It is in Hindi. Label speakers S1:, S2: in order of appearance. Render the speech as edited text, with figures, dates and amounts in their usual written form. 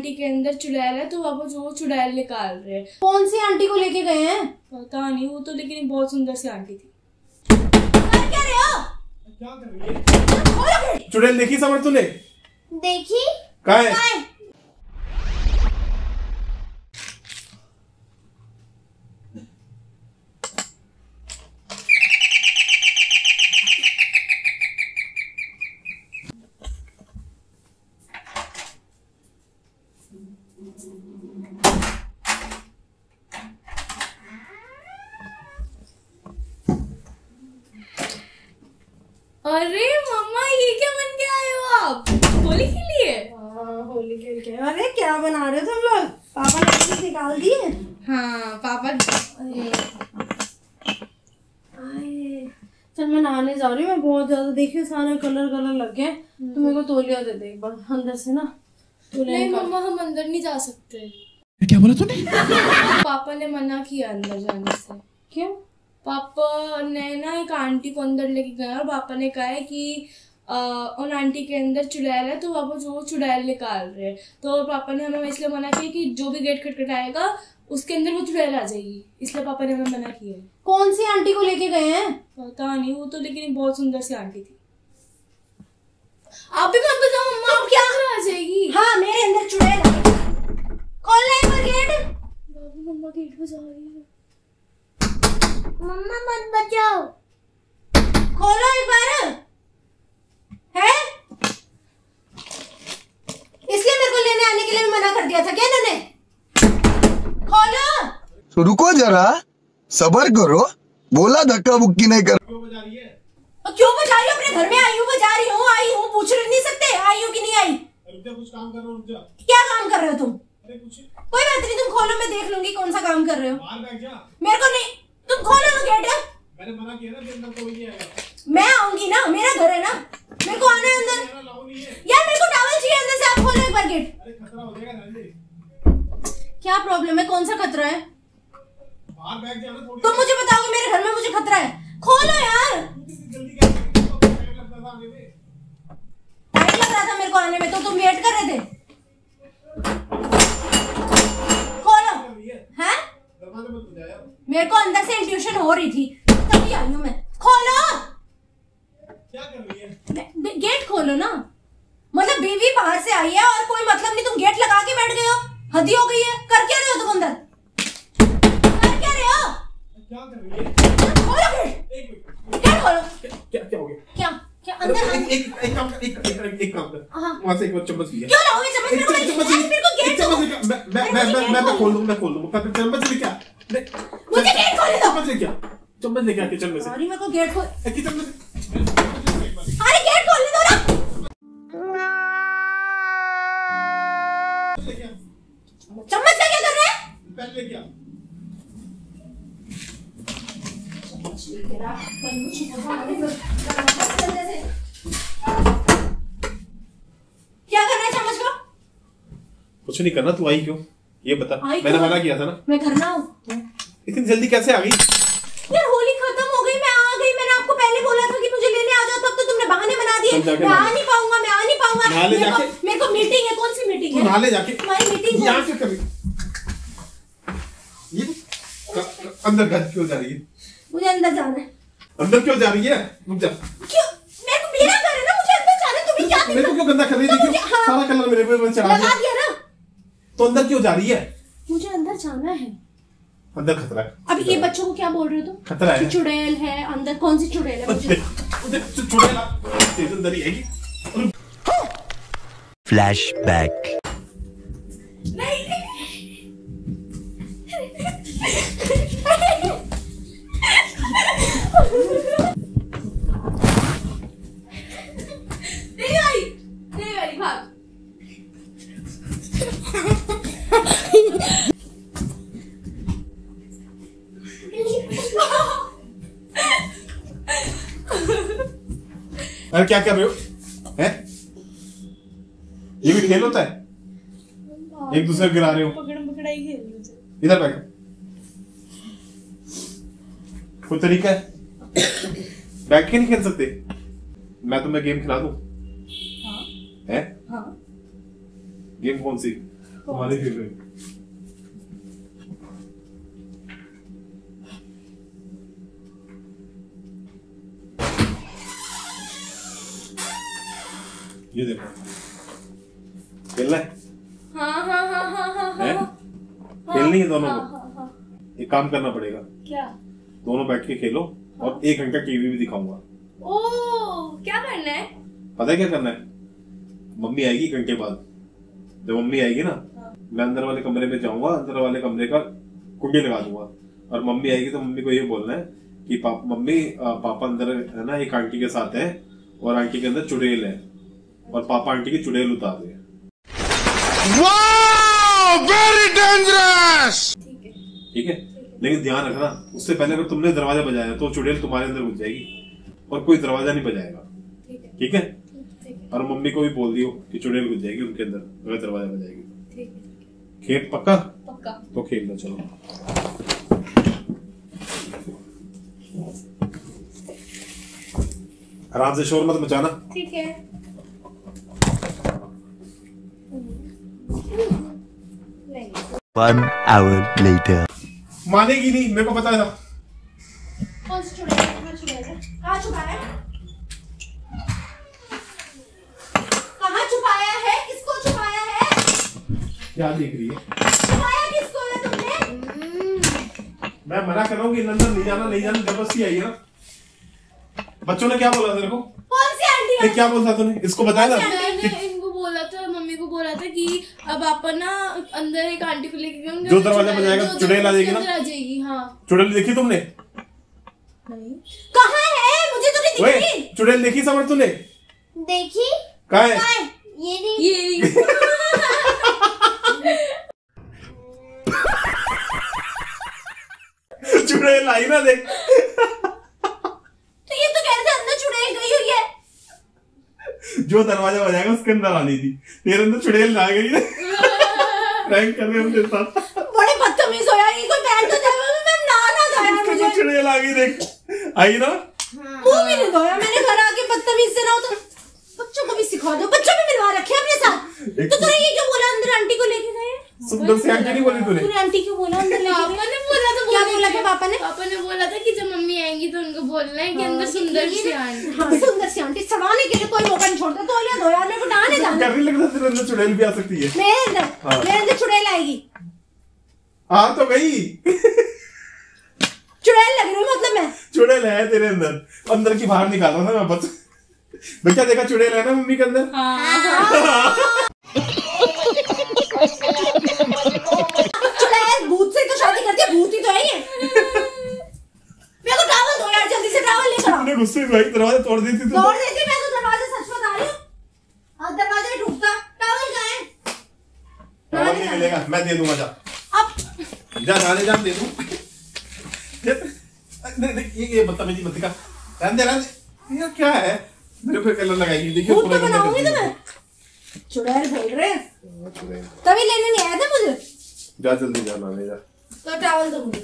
S1: आंटी के अंदर चुड़ैल है तो अब वो चुड़ैल निकाल रहे हैं।
S2: कौन सी आंटी को लेके गए हैं?
S1: पता नहीं, वो तो लेकिन बहुत सुंदर सी आंटी थी।
S2: क्या रहे हो?
S3: क्या कर रही है? चुड़ैल देखी समर तूने?
S2: देखी?
S3: कहाँ है?
S1: अरे मम्मा, ये क्या बन के आए हो आप? होली के लिए?
S2: हाँ, होली खेल के। अरे क्या बना रहे हो तुम लोग? पापा ने चीज निकाल दी है?
S1: हाँ पापा।
S2: चल मैं नहाने जा रही हूँ। मैं बहुत ज्यादा देखिए सारे कलर लग गए। तो मेरे को तौलिया दे दे एक बार अंदर से ना।
S1: नहीं मम्मा, हम अंदर नहीं जा सकते।
S3: क्या बोला तूने?
S1: पापा ने मना किया अंदर जाने से।
S2: क्यों?
S1: पापा ने ना एक आंटी को अंदर लेके गए और पापा ने कहा है कि उन आंटी के अंदर चुड़ैल है तो अब वो चुड़ैल निकाल रहे हैं। तो पापा ने हमें इसलिए मना किया कि जो भी गेट खटखटाएगा उसके अंदर वो चुड़ैल आ जाएगी, इसलिए पापा ने हमें मना किया है।
S2: कौन सी आंटी को लेके गए हैं?
S1: पता नहीं, वो तो लेकिन बहुत सुंदर सी आंटी थी। आप भी मत बताओ मम्मा,
S2: अब क्या
S1: आ जाएगी?
S2: हाँ, मेरे अंदर चुड़ैल है। खोल एक बार गेट।
S1: बाबू मम्मा गेट बजा रही है।
S2: मम्मा मत बचाओ, खोलो एक बार। है इसलिए मेरे को लेने आने के लिए मना कर दिया था क्या इन्होंने? खोलो।
S4: तो रुको जरा, सब्र करो, बोला धक्का बुक्की नहीं कर।
S3: क्यों बजा रही है?
S2: क्यों बजा रही हो? अपने घर में आई हूँ, बजा रही हूँ, पूछ नहीं सकते आई हूँ कि नहीं आई?
S3: रुक जा, कुछ काम कर रहा हूँ, रुक जा।
S2: क्या काम कर रहे हो तुम?
S3: अरे कुछ
S2: कोई बात नहीं, तुम खोलो, मैं देख लूंगी कौन सा काम कर रहे हो।
S3: बाहर बैठ जा।
S2: मेरे को नहीं, तुम खोलो ना गेट।
S3: मैंने मना किया ना, अंदर कोई नहीं आएगा।
S2: मैं आऊंगी ना, मेरा घर है ना, मेरे को आना है अंदर।
S3: लाओ नहीं है।
S2: यार मेरे को टॉवल चाहिए अंदर से, आप खोलो एक बार गेट।
S3: अरे खतरा हो जाएगा ना।
S2: क्या प्रॉब्लम है? कौन सा खतरा है?
S3: बाहर बैठ जा ना थोड़ी।
S2: तुम मुझे बताओगे मेरे घर में मुझे खतरा है? खोलो यार।
S3: जल्दी क्या टाइम लगता था आने में।
S2: टाइम लग रहा था मेरे को आने में, तो तुम वेट कर रहे थे। खोलो। हैं?
S3: दरवाजा मत बजा यार।
S2: मेरे को अंदर से इंट्यूशन हो रही थी, तभी आई हूँ मैं। खोलो।
S3: क्या कर रही है?
S2: गेट खोलो ना। मतलब बीवी बाहर से आई है और कोई मतलब नहीं, तुम गेट लगा के बैठ गए हो। हद ही हो गई है। कर क्या रहे हो तुम अंदर? कर क्या रहे हो?
S3: क्या कर रही है?
S2: खोलो गेट।
S3: एक मिनट।
S2: गेट खोलो।
S3: क्या हो गया?
S2: क्या क्या अंदर?
S3: एक काम कर, एक काम कर।
S2: हाँ।
S3: वहाँ से एक बार चम्मच लिया।
S2: क्यों लाओगे चम्मच? मेरे को गेट दो।
S3: मैं खोल दूंगा। चम्मच लेके आ।
S2: मुझे गेट खोलने दो।
S3: चम्मच लेके आ। चम्मच लेके आ किचन में से।
S2: सॉरी, मेरे को गेट खोल।
S3: किचन में।
S2: अरे गेट खोलने दो ना। चम्मच का क्या कर रहे हैं?
S3: पहले लेके आ।
S2: क्या करना है चम्मच का?
S3: कुछ नहीं करना, तू आई क्यों ये बता। मैंने मना किया था ना।
S2: मैं घर ना हूँ।
S3: इतनी जल्दी कैसे आ गई?
S2: यार होली खत्म हो गई, मैं आ गई। मैंने आपको पहले बोला था कि मुझे लेने आ जाओ, तब तो तुमने बहाने बना दिए। मैं आ नहीं पाऊंगा, मैं आ नहीं पाऊंगा। मेरे को मीटिंग है। कौन सी मीटिंग है?
S3: नहा ले जाके।
S2: तुम्हारी मीटिंग
S3: यहाँ से कभी ये अंदर घर क्यों जा रही है?
S2: मुझे अंदर जाना है।
S3: अंदर क्यों जा रही है? रुक जा।
S2: क्यों? मेरे को मेरा घर है ना, मुझे अंदर जाना है। तुम्हें क्या
S3: मेरे को क्यों गंदा कर रही है? देखियो,
S2: हाँ।
S3: सारा कलर मेरे पे चढ़ा
S2: लगा दिया ना।
S3: तो अंदर क्यों जा रही है?
S2: मुझे अंदर जाना है।
S3: अंदर खतरा है।
S2: अब ये बच्चों को क्या बोल रहे हो तुम?
S3: खतरा है।
S2: चुड़ैल है अंदर। कौन सी चुड़ैल है? मुझे
S3: चुड़ैल तेरे अंदर ही आएगी।
S4: फ्लैशबैक।
S1: भाग।
S3: अरे क्या कर रहे हो? हैं? ये भी खेल होता है? एक दूसरे को गिरा रहे हो।
S1: पकड़म पकड़ाई खेल रहे थे।
S3: इधर बैठो। कोई तरीका है? बैठ के नहीं खेल सकते? मैं तुम्हें गेम खिला दूं?
S1: हाँ।
S3: है?
S1: हाँ।
S3: गेम कौन सी? तुम्हारी फेवरेट। ये देखो, खेलना है?
S1: हाँ।
S3: खेलनी है दोनों को। एक काम करना पड़ेगा,
S1: क्या?
S3: दोनों बैठ के खेलो और 1 घंटा टीवी भी दिखाऊंगा।
S1: ओ, क्या करना है?
S3: पता है क्या करना है? मम्मी आएगी 1 घंटे बाद, जब मम्मी आएगी ना, मैं अंदर वाले कमरे में जाऊंगा, अंदर वाले कमरे का कुंडी लगा दूंगा और मम्मी आएगी तो मम्मी को ये बोलना है कि मम्मी पापा अंदर है ना, एक आंटी के साथ है और आंटी के अंदर चुड़ैल है और पापा आंटी की चुड़ैल उतार रहे हैं।
S4: Very dangerous.
S3: ठीक है, लेकिन ध्यान रखना, उससे पहले अगर तुमने दरवाजा बजाया तो चुड़ैल तुम्हारे अंदर घुस जाएगी और कोई दरवाजा नहीं बजाएगा। ठीक है? और मम्मी को भी बोल दियो कि चुड़ैल घुस जाएगी उनके अंदर अगर दरवाजा बजाएगी। खेल पक्का?
S1: पक्का।
S3: तो खेल लो, चलो। आराम से, शोर मत मचाना।
S1: ठीक है।
S5: One hour later.
S3: मानेगी नहीं, मेरे को पता था।
S2: कौन सी चुड़ैल है? कहाँ चुड़ैल है? कहाँ छुपाया है? कहाँ छुपाया है? किसको छुपाया है?
S3: क्या देख रही है?
S2: छुपाया किसको है तुमने?
S3: मैं मना कर रहा हूँ कि अंदर नहीं जाना, नहीं जाना, जबरदस्ती आई है ना। बच्चों ने क्या बोला तेरे को?
S2: कौन सी आंटी?
S3: क्या बोला तूने? इसको बताया था?
S1: मैंने इनको बोला था, मम्मी को बोला था कि अब आप ना अंदर एक आंटी को लेके गए,
S3: जो दरवाजा बजाएगा चुड़ैल आ जाएगी ना?
S1: आ जाएगी। हाँ।
S3: चुड़ैल देखी तुमने?
S1: नहीं।
S2: कहाँ है? मुझे तो नहीं दिख रही।
S3: चुड़ैल देखी समर तूने?
S2: देखी?
S3: कहाँ है?
S2: कहाँ है? ये नहीं।
S1: ये
S3: चुड़ैल आई ना, देख।
S2: तो ये तो कैसे अंदर चुड़ैल गई हुई है?
S3: जो दरवाजा बजाएगा उसके अंदर आनी थी, तेरे अंदर चुड़ैल आ गई। प्रैंक कर रहे हैं तेरे साथ।
S2: बड़े बदतमीज हो यार, ये कोई बैठ तो जाए, मैं नहाना था यार मुझे।
S3: चुड़ैल आ गई, देख आई ना।
S2: मुंह भी नहीं धोया मैंने, घर आके बदतमीज से ना हो तो बच्चों को भी सिखा दो, बच्चों भी मिलवा रखे अपने साथ। तो तूने ये क्यों बोला अंदर आंटी को लेके गए?
S3: सुंदर से आंटी नहीं बोली तूने?
S2: तूने आंटी क्यों बोला अंदर लेके
S1: पापा
S2: गए?
S1: ने बोला था।
S2: क्या बोला था पापा ने?
S1: पापा ने बोला था कि जब मम्मी आएंगी तो उनको बोलना है कि अंदर सुंदर सी आंटी।
S2: हाँ, सुंदर सी आंटी सड़ाने के लिए कोई मौका नहीं छोड़ता। तो या धोया मेरे को नहाने जाना।
S3: कर नहीं लगता तेरे अंदर चुड़ैल भी आ सकती है?
S2: मेरे अंदर चुड़ैल आएगी।
S3: आ तो गई।
S2: चुड़ैल लग रही मतलब मैं?
S3: चुड़ैल है तेरे अंदर, अंदर की बाहर निकाल रहा था मैं बस। बच्चा देखा चुड़ैल है ना मम्मी के अंदर?
S2: चुड़ैल भूत से तो शादी करती है, भूत ही तो है ये। मेरे को टॉवल दो यार, जल्दी से टॉवल लेकर आओ।
S3: तूने गुस्से में भाई दरवाजा तोड़ देती तू।
S2: तोड़ देती, मैं तो दरवाजा सच बता रही हूँ। दरवाजा ही टूटता। टॉवल कहाँ है?
S3: टॉवल नहीं मिलेगा, मैं दे दूंगा। जा
S2: अब
S3: जा, नाले जा, दे दूं। ये बदतमीजी मत दिखा। रहने दे। ये क्या है? मेरे पे कलर लगाएगी, देखिए।
S2: भूत तो बनाऊंगी तो मैं। चुड़ैल बोल रहे हैं, तभी लेने नहीं आया था मुझे।
S3: जा जल्दी, जा नाले जा।
S2: तो टॉवल दूंगी।